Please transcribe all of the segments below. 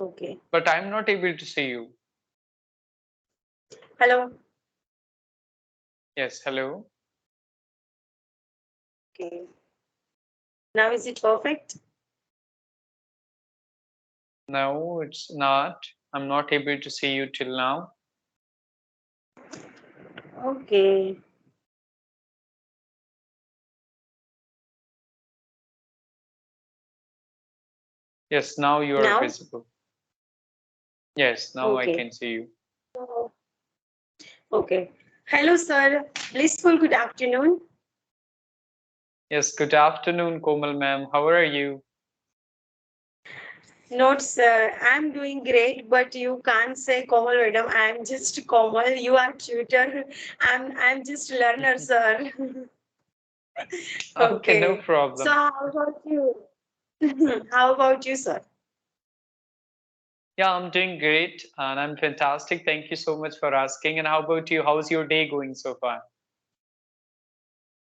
Okay. but I'm not able to see you. Hello. Yes, hello. Okay. Now is it perfect? No, it's not. I'm not able to see you till now. Okay. Yes, now you are Now? visible. Yes, now I Okay. can see you. Okay. Hello, sir. Blissful good afternoon. Yes, good afternoon, Komal ma'am. How are you? Not, sir. I'm doing great, but you can't say Komal, madam. I'm just Komal. You are tutor. I'm just learner, sir. Okay, no Okay. So problem. how about you? How about you, sir? Yeah, I'm doing great and I'm fantastic. Thank you so much for asking. And how about you? How's your day going so far?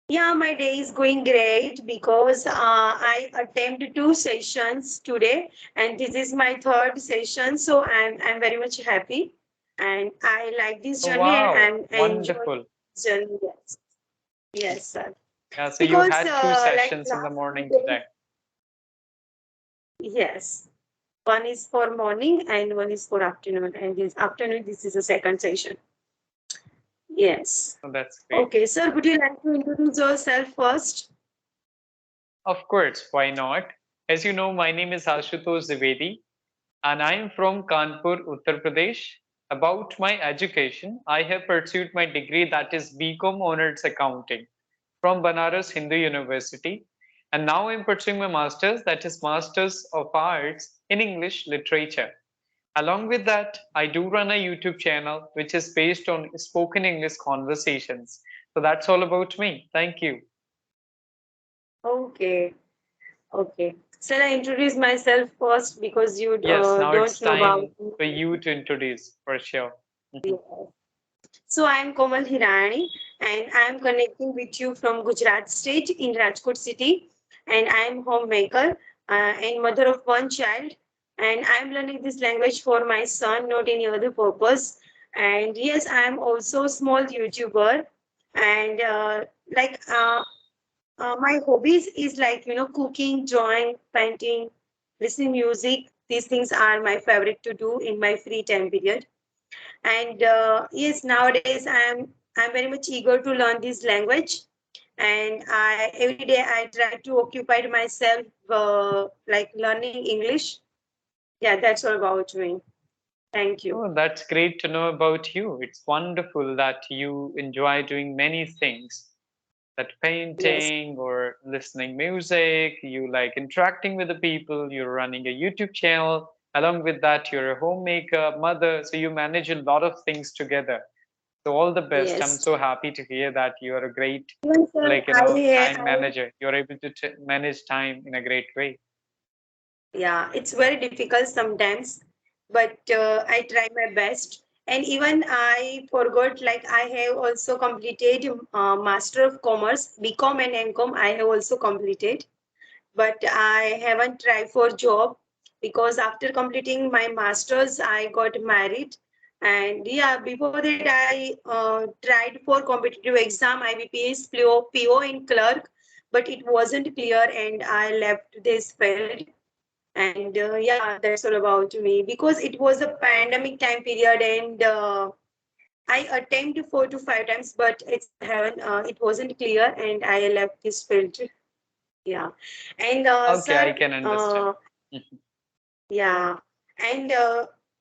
Yeah, my day is going great because I attended two sessions today, and this is my third session. So I'm very much happy, and I like this Oh, journey, and wow, I'm enjoying wonderful. this journey. Yes, yes, sir. Yeah, so you Because had two like sessions in the last few morning days, today. yes, one is for morning and one is for afternoon, and this afternoon this is the second session. Yes. Oh, that's great. Okay, sir. Would you like to introduce yourself first? Of course, why not? As you know, my name is Ashutosh Dwivedi and I am from Kanpur, Uttar Pradesh. About my education, I have pursued my degree that is BCom Honors Accounting from Banaras Hindu University. And now I'm pursuing my master's, that is Masters of Arts in English Literature. Along with that, I do run a YouTube channel which is based on spoken English conversations. So that's all about me. Thank you. Okay. Okay. Shall I introduce myself first because you Yes, now don't it's know about time for me? you to introduce for sure. Mhm. So I'm Komal Hirani and I'm connecting with you from Gujarat state in Rajkot city, and I'm homemaker and mother of one child, and I'm learning this language for my son, not any other purpose. And yes, I'm also a small YouTuber, and my hobbies is like cooking, drawing, painting, listening music. These things are my favorite to do in my free time period. And yes, nowadays I'm very much eager to learn this language, and I every day I try to occupy myself like learning English. Yeah, that's all about me. Thank you. Oh, that's great to know about you. It's wonderful that you enjoy doing many things, that Yes, painting or listening music, you like interacting with the people, you're running a YouTube channel. Along with that, you're a homemaker, mother, so you manage a lot of things together. So all the best. I'm yes. so happy to hear that you are a great, Even sir, like, time manager. You're able to manage time in a great way. yeah, it's very difficult sometimes, but I try my best. And even I forgot, like I have also completed Master of Commerce, BCom and MCom. I have also completed, but I haven't tried for job because after completing my masters, I got married. And yeah, before that, I tried for competitive exam, IBPS, PO, in clerk, but it wasn't clear, and I left this field. And yeah, that's all about me because it was a pandemic time period, and I attempted 4 to 5 times, but it wasn't clear, and I left this field. Yeah. And Okay, I sir, can understand. yeah. And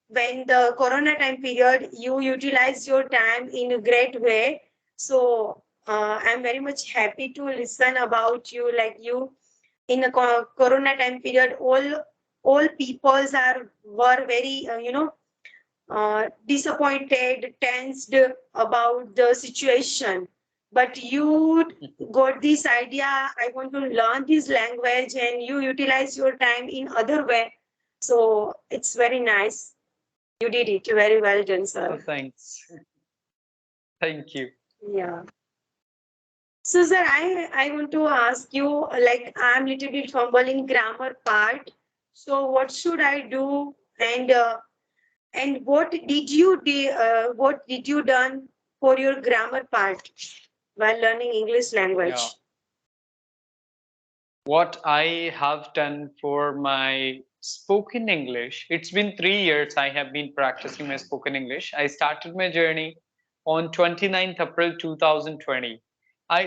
when the Corona time period, you utilize your time in a great way. So I'm very much happy to listen about you. Like you in the Corona time period, all peoples are were very disappointed, tensed about the situation. But you got this idea, I want to learn this language, and you utilize your time in other way. So it's very nice. You did it very well done, Oh, sir. thanks. Thank you. Yeah. So, sir, I want to ask you, like, I'm little bit fumble in grammar part. So, what should I do? And what did you done for your grammar part while learning English Yeah. language? What I have done for my spoken English, it's been 3 years I have been practicing my spoken English. I started my journey on 29th April 2020.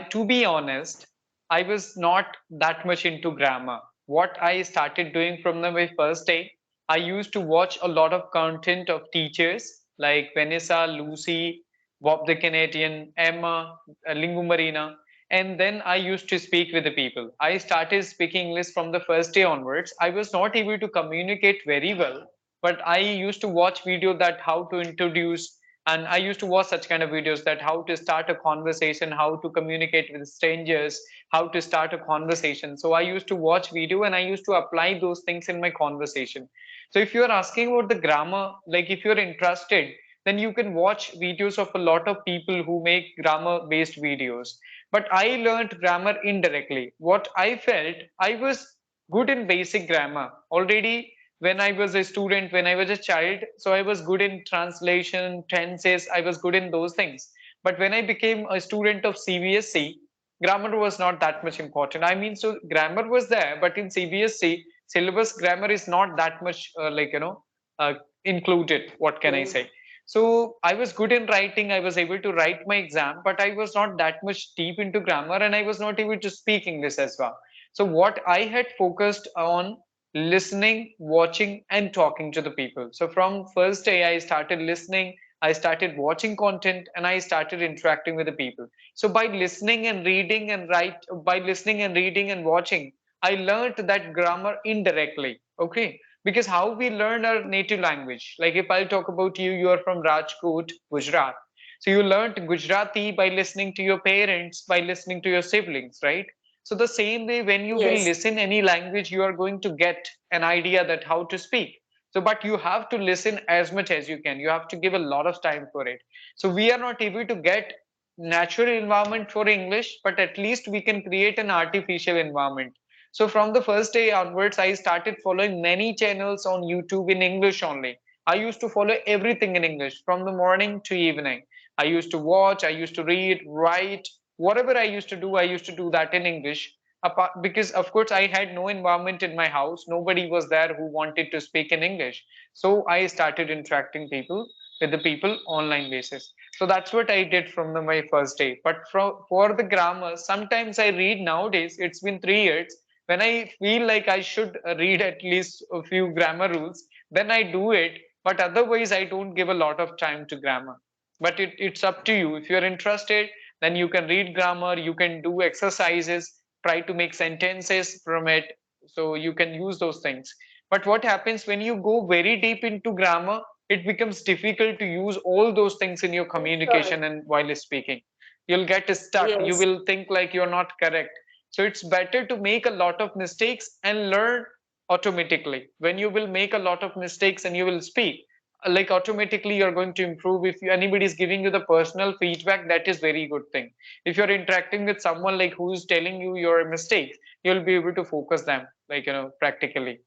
To be honest, I was not that much into grammar. What I started doing from the my first day, I used to watch a lot of content of teachers like Vanessa, Lucy, Bob the Canadian, Emma, Lingu Marina, and then I used to speak with the people. I started speaking English from the first day onwards. I was not able to communicate very well, but I used to watch video that how to introduce, and I used to watch such kind of videos that how to start a conversation, how to communicate with strangers, how to start a conversation. So I used to watch video and I used to apply those things in my conversation. So if you're asking about the grammar, like if you're interested, then you can watch videos of a lot of people who make grammar based videos, but I learned grammar indirectly. What I felt, I was good in basic grammar already when I was a student, when I was a child. So I was good in translation, tenses, I was good in those things. But when I became a student of CBSE, grammar was not that much important. I mean, so grammar was there, but in CBSE syllabus, grammar is not that much uh, included. What can I Okay. say? So I was good in writing. I was able to write my exam, but I was not that much deep into grammar and I was not able to speak English as well. So what I had focused on listening, watching, and talking to the people. So from first day, I started listening, I started watching content, and I started interacting with the people. So by listening and reading and by listening and reading and watching, I learned that grammar indirectly. Okay, because how we learn our native language, like if I'll talk about you, you are from Rajkot, Gujarat, so you learned Gujarati by listening to your parents, by listening to your siblings, right? So the same way, when you will Yes. listen any language, you are going to get an idea that how to speak. So but you have to listen as much as you can, you have to give a lot of time for it. So we are not able to get natural environment for English, but at least we can create an artificial environment. So from the first day onwards, I started following many channels on YouTube in English only. I used to follow everything in English from the morning to evening. I used to watch, I used to read, write, whatever I used to do, I used to do that in English. Apart, because of course I had no environment in my house, nobody was there who wanted to speak in English. So I started interacting people with the people online basis. So that's what I did from my first day. But for the grammar, sometimes I read nowadays. It's been 3 years when I feel like I should read at least a few grammar rules, then I do it. But otherwise, I don't give a lot of time to grammar. But it's up to you. If you're interested, then you can read grammar, you can do exercises, try to make sentences from it. So you can use those things. But what happens when you go very deep into grammar, it becomes difficult to use all those things in your Yes, sir. communication and while speaking. You'll get stuck. You Yes. will think like you're not correct. So it's better to make a lot of mistakes and learn automatically. When you will make a lot of mistakes and you will speak, like automatically you're going to improve. If anybody is giving you the personal feedback, that is very good thing. If you're interacting with someone like who's telling you your mistakes, you'll be able to focus them like practically.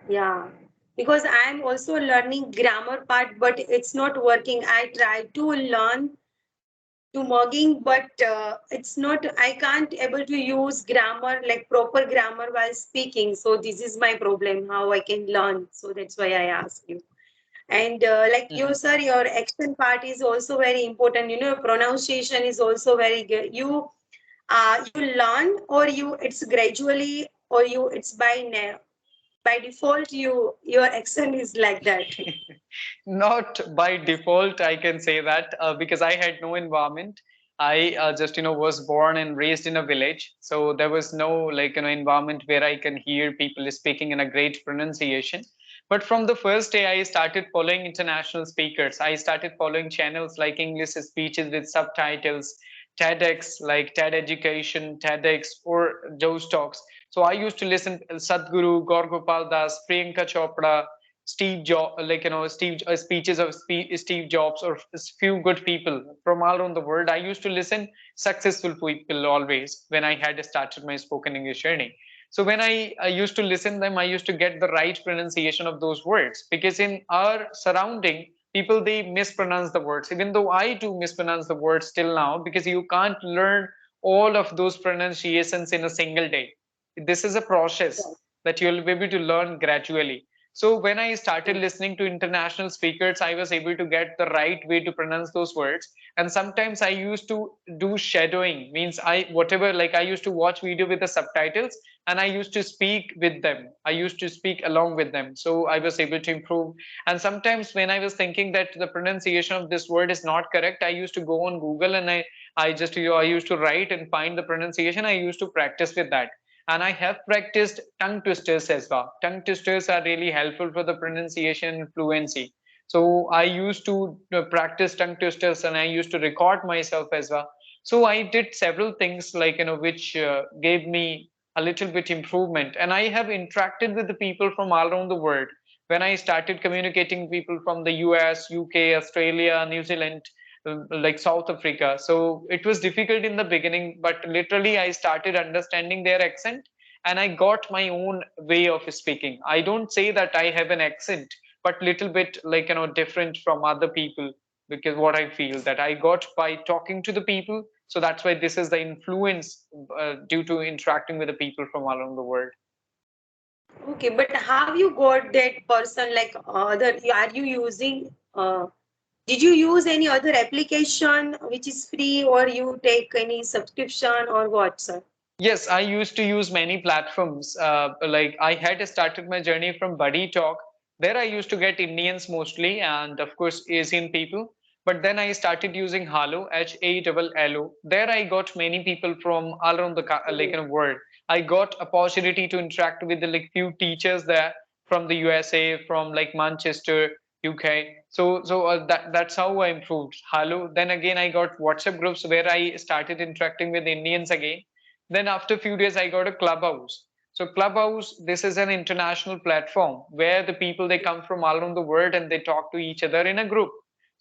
Yeah. Because I'm also learning grammar part, but it's not working. I try to learn to mugging, but it's not. I can't able to use grammar like proper grammar while speaking. So this is my problem. How I can learn? So that's why I ask you. And like you, Mhm. sir, your action part is also very important. You know, pronunciation is also very good. You learn, or you it's gradually, or you it's by default your accent is like that. Not by default, I can say that because I had no environment. I just was born and raised in a village, so there was no like environment where I can hear people speaking in a great pronunciation. But from the first day, I started following international speakers. I started following channels like English speeches with subtitles, TEDx like TED Education, TEDx, or Joe's Talks. So I used to listen to Sadhguru, Gaur Gopal Das, Priyanka Chopra, Steve Jobs, like Steve speeches of Steve Jobs, or few good people from all around the world. I used to listen successful people always when I had started my spoken English journey. So when I used to listen them, I used to get the right pronunciation of those words, because in our surrounding, people, they mispronounce the words. Even though I do mispronounce the words till now, because you can't learn all of those pronunciations in a single day. This is a process that you'll be able to learn gradually. So when I started listening to international speakers, I was able to get the right way to pronounce those words. And sometimes I used to do shadowing, means I whatever, like I used to watch video with the subtitles, and I used to speak with them. I used to speak along with them. So I was able to improve. And sometimes when I was thinking that the pronunciation of this word is not correct, I used to go on Google, and I used to write and find the pronunciation. I used to practice with that. And I have practiced tongue twisters as well. Tongue twisters are really helpful for the pronunciation and fluency. So I used to practice tongue twisters, and I used to record myself as well. So I did several things, like, which gave me a little bit improvement. And I have interacted with the people from all around the world. When I started communicating with people from the US, UK, Australia, New Zealand, like South Africa. So it was difficult in the beginning, but literally I started understanding their accent, and I got my own way of speaking. I don't say that I have an accent, but little bit, like, different from other people, because what I feel that I got by talking to the people. So that's why this is the influence due to interacting with the people from all around the world. Okay, but how you got that person? Like other, are you using? Did you use any other application which is free, or you take any subscription, or what, sir? Yes, I used to use many platforms. Like I had started my journey from Buddy Talk. There I used to get Indians mostly, and of course Asian people. But then I started using Halo, HALLO. There I got many people from all around the world. I got opportunity to interact with the like few teachers there from the USA, from like Manchester, UK. So that's how I improved Halo. Then again I got WhatsApp groups where I started interacting with Indians again. Then after a few days, I got a Clubhouse. So Clubhouse, this is an international platform where the people, they come from all around the world, and they talk to each other in a group.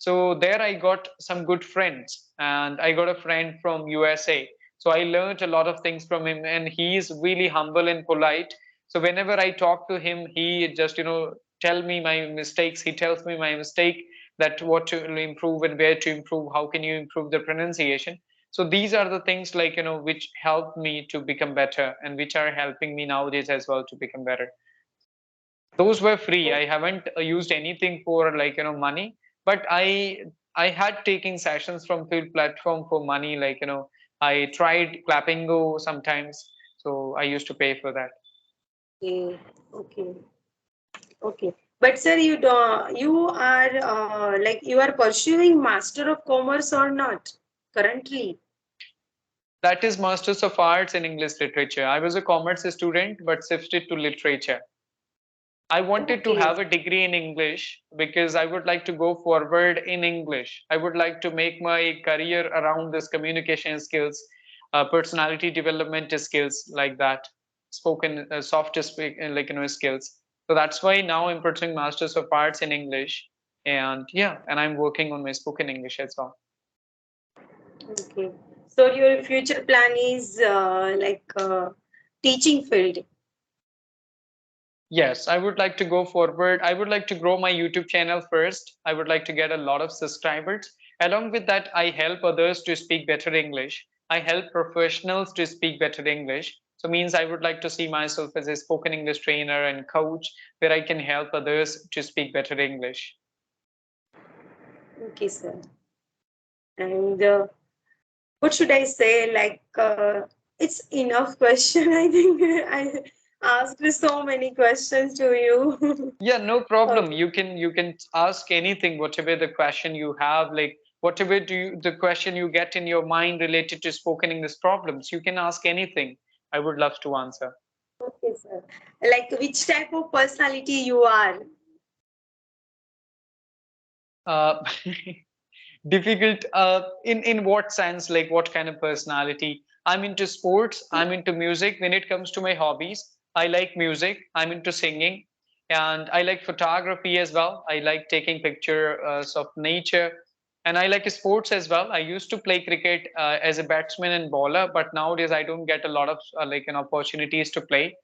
So there I got some good friends, and I got a friend from USA. So I learned a lot of things from him, and he is really humble and polite. So whenever I talk to him, he just, tell me my mistakes. He tells me my mistake, that what to improve and where to improve. How can you improve the pronunciation? So these are the things, like, which help me to become better, and which are helping me nowadays as well to become better. Those were free. I haven't used anything for, like, money, but I had taken sessions from field platform for money, like, I tried Clappingo sometimes, so I used to pay for that. Okay, okay, okay. But sir, you don't. You are like you are pursuing Master of Commerce or not currently? That is Masters of Arts in English Literature. I was a commerce student but shifted to literature. I wanted to Okay, have a degree in English because I would like to go forward in English. I would like to make my career around this communication skills, personality development skills, like that, spoken, soft speak, like, skills. So that's why now I'm pursuing Masters of Arts in English, and yeah, and I'm working on my spoken English as well. okay. So your future plan is teaching field. Yes, I would like to go forward. I would like to grow my YouTube channel first. I would like to get a lot of subscribers. Along with that, I help others to speak better English. I help professionals to speak better English. So means I would like to see myself as a spoken English trainer and coach where I can help others to speak better English. Okay, sir. And what should I say? Like, it's enough question. I think I asked so many questions to you. Yeah, no problem. Okay. You can ask anything, whatever the question you have, like whatever the question you get in your mind related to spoken English problems, you can ask anything. I would love to answer. Okay, sir. Like, which type of personality you are? Uh, difficult. In what sense? Like what kind of personality? I'm into sports. I'm into music. When it comes to my hobbies, I like music. I'm into singing, and I like photography as well. I like taking pictures of nature. And I like sports as well. I used to play cricket as a batsman and bowler, but nowadays I don't get a lot of opportunities to play.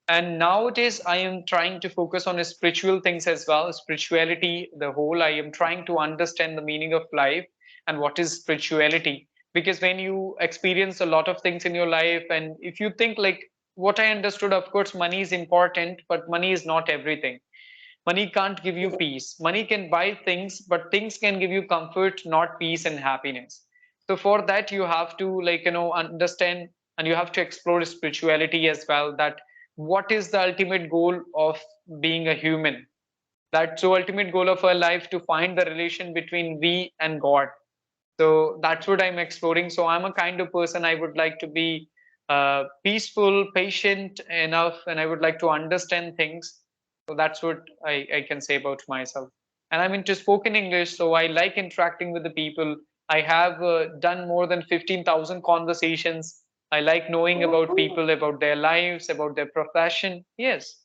And nowadays I am trying to focus on spiritual things as well, spirituality, the whole. I am trying to understand the meaning of life and what is spirituality. Because when you experience a lot of things in your life, and if you think like what I understood, of course, money is important, but money is not everything. Money can't give you peace. Money can buy things, but things can give you comfort, not peace and happiness. So for that, you have to understand, and you have to explore spirituality as well. That what is the ultimate goal of being a human? That so ultimate goal of our life to find the relation between we and God. So that's what I'm exploring. So I'm a kind of person, I would like to be peaceful, patient enough, and I would like to understand things. So that's what I can say about myself. And I'm into spoken English, so I like interacting with the people. I have done more than 15,000 conversations. I like knowing about Oh, people, about their lives, about their profession. Yes.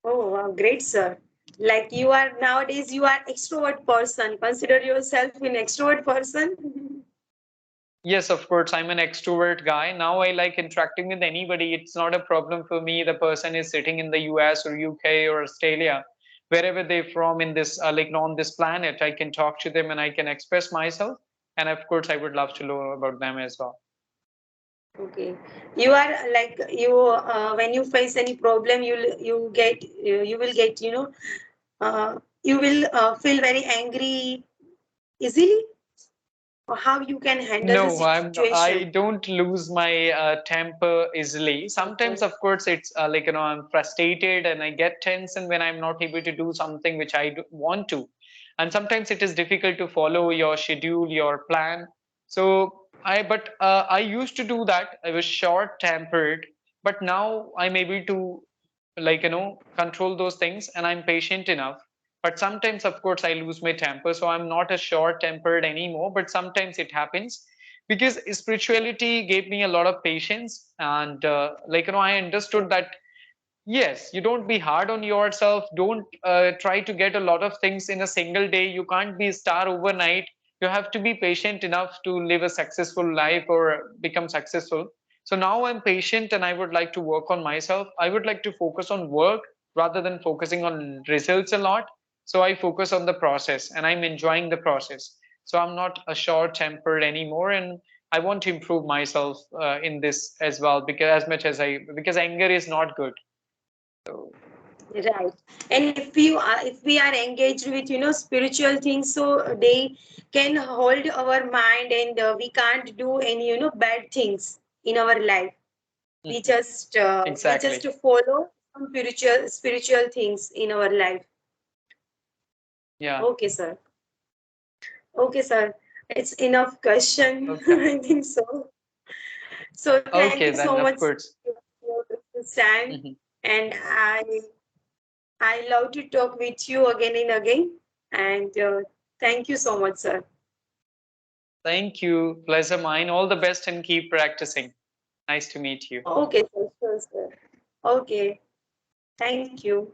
oh, wow, great, sir. Like you are nowadays, you are extrovert person. Consider yourself an extrovert person. Yes, of course. I'm an extrovert guy. Now I like interacting with anybody. It's not a problem for me. The person is sitting in the US or UK or Australia, wherever they're from in this, on this planet. I can talk to them and I can express myself. And of course, I would love to know about them as well. Okay, you are like you when you face any problem, you will get you will feel very angry easily. Or how you can handle the No, I situation? don't lose my temper easily. Sometimes, Okay. of course, it's I'm frustrated and I get tense, and when I'm not able to do something which I want to, and sometimes it is difficult to follow your schedule, your plan. So I used to do that. I was short tempered, but now I'm able to control those things, and I'm patient enough. But sometimes, of course, I lose my temper, so I'm not as short tempered anymore, but sometimes it happens because spirituality gave me a lot of patience. And I understood that yes, you don't be hard on yourself. Don't try to get a lot of things in a single day. You can't be a star overnight. You have to be patient enough to live a successful life or become successful. So now I'm patient and I would like to work on myself. I would like to focus on work rather than focusing on results a lot. So I focus on the process and I'm enjoying the process. So I'm not a short tempered anymore, and I want to improve myself in this as well, because as much as because anger is not good. So Right. And if we are engaged with spiritual things, so they can hold our mind, and we can't do any bad things in our life. mhm, We just exactly. follow some spiritual things in our life. Yeah. Okay, sir. Okay, sir. It's enough question. Okay. I think so. So thank Okay, you then so of much course. for your precious time, Mhm. and I love to talk with you again and again. And thank you so much, sir. Thank you. Pleasure mine. All the best and keep practicing. Nice to meet you. Okay, sir. Sure, sir. Okay. Thank you.